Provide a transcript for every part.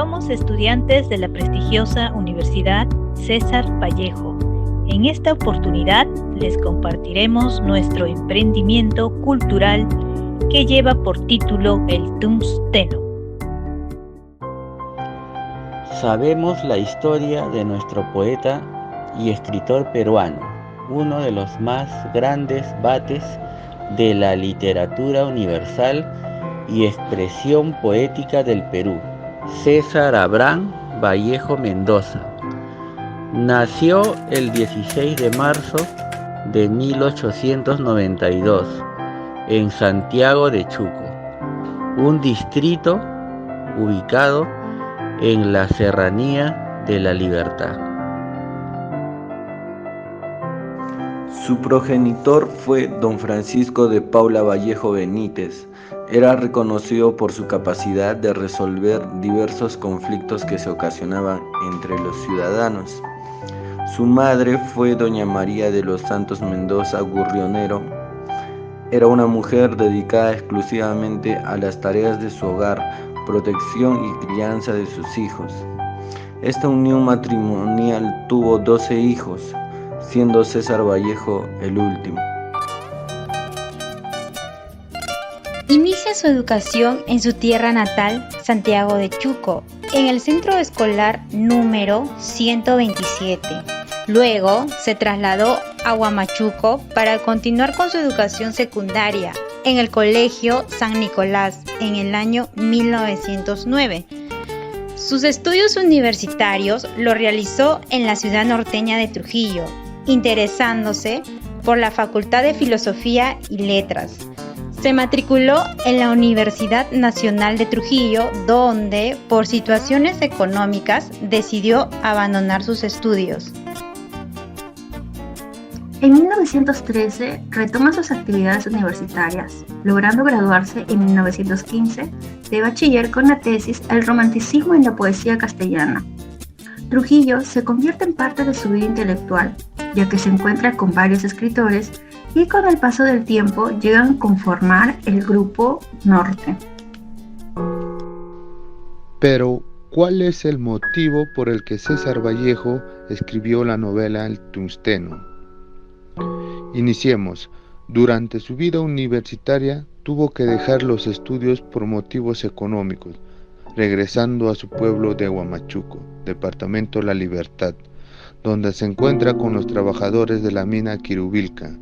Somos estudiantes de la prestigiosa Universidad César Vallejo. En esta oportunidad les compartiremos nuestro emprendimiento cultural que lleva por título El Tungsteno. Sabemos la historia de nuestro poeta y escritor peruano, uno de los más grandes bates de la literatura universal y expresión poética del Perú, César Abraham Vallejo Mendoza. Nació el 16 de marzo de 1892 en Santiago de Chuco, un distrito ubicado en la Serranía de la Libertad. Su progenitor fue don Francisco de Paula Vallejo Benítez. Era reconocido por su capacidad de resolver diversos conflictos que se ocasionaban entre los ciudadanos. Su madre fue doña María de los Santos Mendoza Gurrionero. Era una mujer dedicada exclusivamente a las tareas de su hogar, protección y crianza de sus hijos. Esta unión matrimonial tuvo 12 hijos, siendo César Vallejo el último. Inicia su educación en su tierra natal, Santiago de Chuco, en el centro escolar número 127. Luego se trasladó a Huamachuco para continuar con su educación secundaria en el Colegio San Nicolás en el año 1909. Sus estudios universitarios los realizó en la ciudad norteña de Trujillo, interesándose por la Facultad de Filosofía y Letras. Se matriculó en la Universidad Nacional de Trujillo, donde, por situaciones económicas, decidió abandonar sus estudios. En 1913 retoma sus actividades universitarias, logrando graduarse en 1915 de bachiller con la tesis El romanticismo en la poesía castellana. Trujillo se convierte en parte de su vida intelectual, ya que se encuentra con varios escritores y con el paso del tiempo llegan a conformar el Grupo Norte. Pero, ¿cuál es el motivo por el que César Vallejo escribió la novela El Tungsteno? Iniciemos. Durante su vida universitaria tuvo que dejar los estudios por motivos económicos, regresando a su pueblo de Huamachuco, departamento La Libertad, donde se encuentra con los trabajadores de la mina Quirubilca.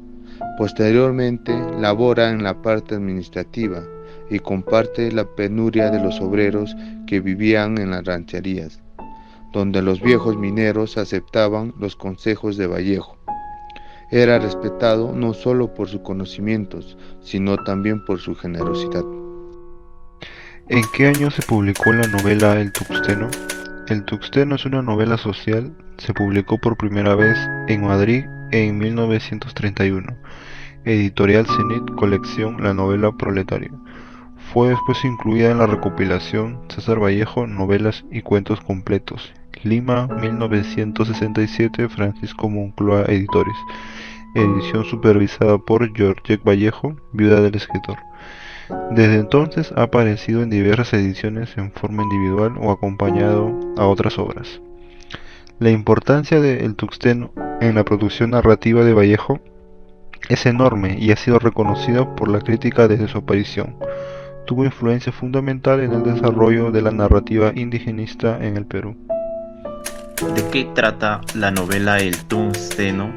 Posteriormente labora en la parte administrativa y comparte la penuria de los obreros que vivían en las rancherías, donde los viejos mineros aceptaban los consejos de Vallejo. Era respetado no solo por sus conocimientos, sino también por su generosidad. ¿En qué año se publicó la novela El Tungsteno? El Tungsteno es una novela social. Se publicó por primera vez en Madrid en 1931. Editorial Zenit, colección La Novela Proletaria. Fue después incluida en la recopilación César Vallejo, novelas y cuentos completos. Lima, 1967, Francisco Moncloa Editores. Edición supervisada por Georgette Vallejo, viuda del escritor. Desde entonces ha aparecido en diversas ediciones en forma individual o acompañado a otras obras. La importancia de El Tungsteno en la producción narrativa de Vallejo es enorme y ha sido reconocida por la crítica desde su aparición. Tuvo influencia fundamental en el desarrollo de la narrativa indigenista en el Perú. ¿De qué trata la novela El Tungsteno?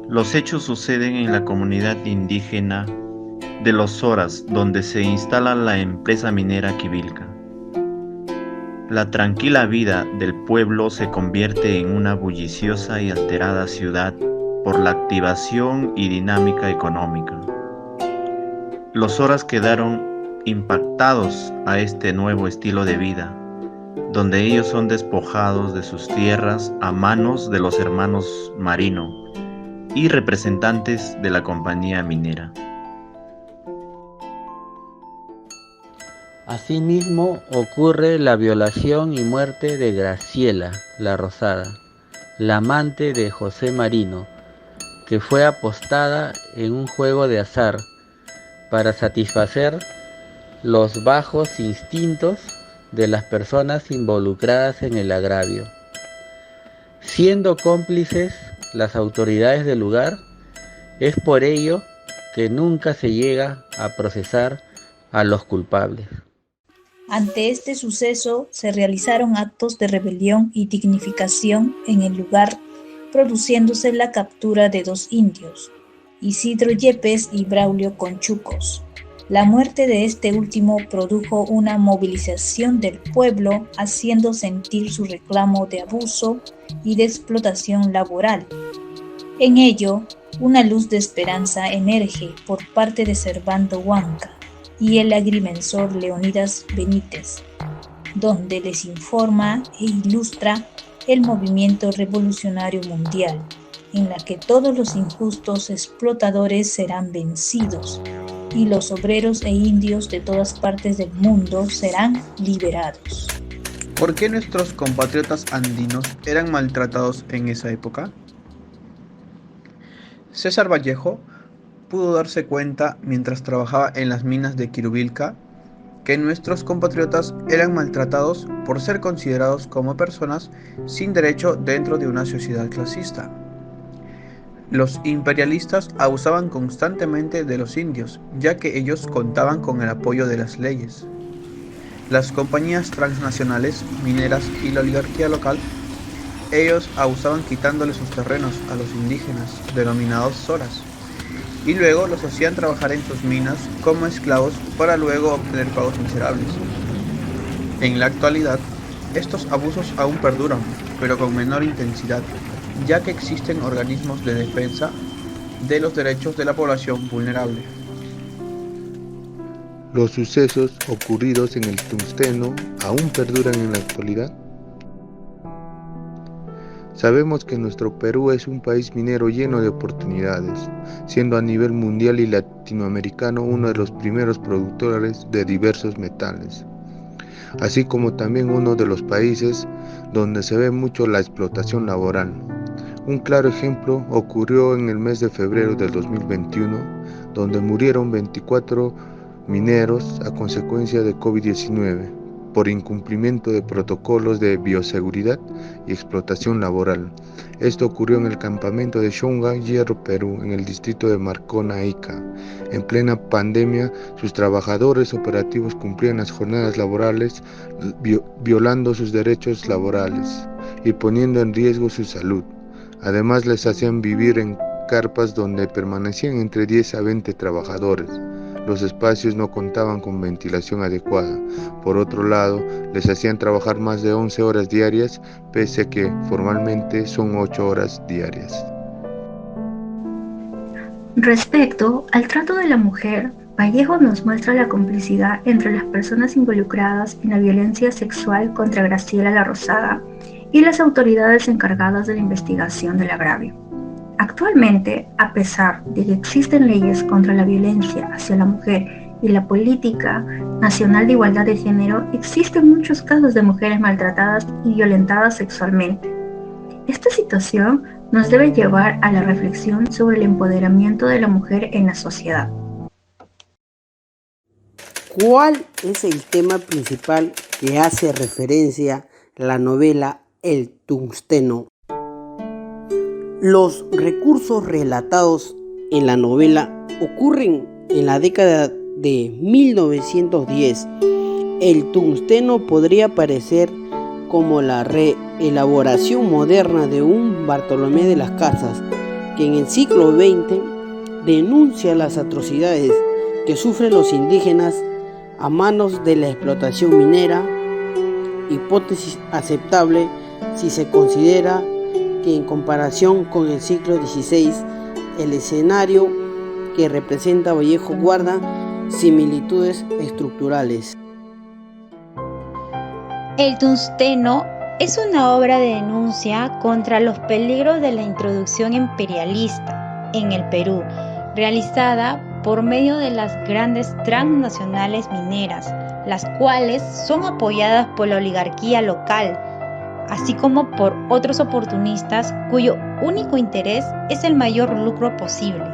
Los hechos suceden en la comunidad indígena de Los Soras, donde se instala la empresa minera Quirubilca. La tranquila vida del pueblo se convierte en una bulliciosa y alterada ciudad por la activación y dinámica económica. Los Soras quedaron impactados a este nuevo estilo de vida, donde ellos son despojados de sus tierras a manos de los hermanos Marino y representantes de la compañía minera. Asimismo, ocurre la violación y muerte de Graciela, la Rosada, la amante de José Marino, que fue apostada en un juego de azar para satisfacer los bajos instintos de las personas involucradas en el agravio, siendo cómplices las autoridades del lugar. Es por ello que nunca se llega a procesar a los culpables. Ante este suceso se realizaron actos de rebelión y dignificación en el lugar, produciéndose la captura de 2 indios, Isidro Yepes y Braulio Conchucos. La muerte de este último produjo una movilización del pueblo, haciendo sentir su reclamo de abuso y de explotación laboral. En ello, una luz de esperanza emerge por parte de Servando Huanca y el agrimensor Leonidas Benítez, donde les informa e ilustra el movimiento revolucionario mundial, en la que todos los injustos explotadores serán vencidos y los obreros e indios de todas partes del mundo serán liberados. ¿Por qué nuestros compatriotas andinos eran maltratados en esa época? César Vallejo pudo darse cuenta mientras trabajaba en las minas de Quirubilca que nuestros compatriotas eran maltratados por ser considerados como personas sin derecho dentro de una sociedad clasista. Los imperialistas abusaban constantemente de los indios, ya que ellos contaban con el apoyo de las leyes. Las compañías transnacionales, mineras y la oligarquía local, ellos abusaban quitándoles sus terrenos a los indígenas, denominados soras, y luego los hacían trabajar en sus minas como esclavos para luego obtener pagos miserables. En la actualidad, estos abusos aún perduran, pero con menor intensidad, ya que existen organismos de defensa de los derechos de la población vulnerable. ¿Los sucesos ocurridos en el tungsteno aún perduran en la actualidad? Sabemos que nuestro Perú es un país minero lleno de oportunidades, siendo a nivel mundial y latinoamericano uno de los primeros productores de diversos metales, así como también uno de los países donde se ve mucho la explotación laboral. Un claro ejemplo ocurrió en el mes de febrero del 2021, donde murieron 24 mineros a consecuencia de COVID-19 por incumplimiento de protocolos de bioseguridad y explotación laboral. Esto ocurrió en el campamento de Xonga, Hierro, Perú, en el distrito de Marcona, Ica. En plena pandemia, sus trabajadores operativos cumplían las jornadas laborales, violando sus derechos laborales y poniendo en riesgo su salud. Además, les hacían vivir en carpas donde permanecían entre 10 a 20 trabajadores. Los espacios no contaban con ventilación adecuada. Por otro lado, les hacían trabajar más de 11 horas diarias, pese a que formalmente son 8 horas diarias. Respecto al trato de la mujer, Vallejo nos muestra la complicidad entre las personas involucradas en la violencia sexual contra Graciela La Rosada y las autoridades encargadas de la investigación del agravio. Actualmente, a pesar de que existen leyes contra la violencia hacia la mujer y la política nacional de igualdad de género, existen muchos casos de mujeres maltratadas y violentadas sexualmente. Esta situación nos debe llevar a la reflexión sobre el empoderamiento de la mujer en la sociedad. ¿Cuál es el tema principal que hace referencia la novela El Tungsteno? Los recursos relatados en la novela ocurren en la década de 1910. El tungsteno podría parecer como la reelaboración moderna de un Bartolomé de las Casas, que en el siglo XX denuncia las atrocidades que sufren los indígenas a manos de la explotación minera, hipótesis aceptable si se considera que en comparación con el siglo XVI, el escenario que representa Vallejo guarda similitudes estructurales. El tungsteno es una obra de denuncia contra los peligros de la introducción imperialista en el Perú, realizada por medio de las grandes transnacionales mineras, las cuales son apoyadas por la oligarquía local, así como por otros oportunistas cuyo único interés es el mayor lucro posible.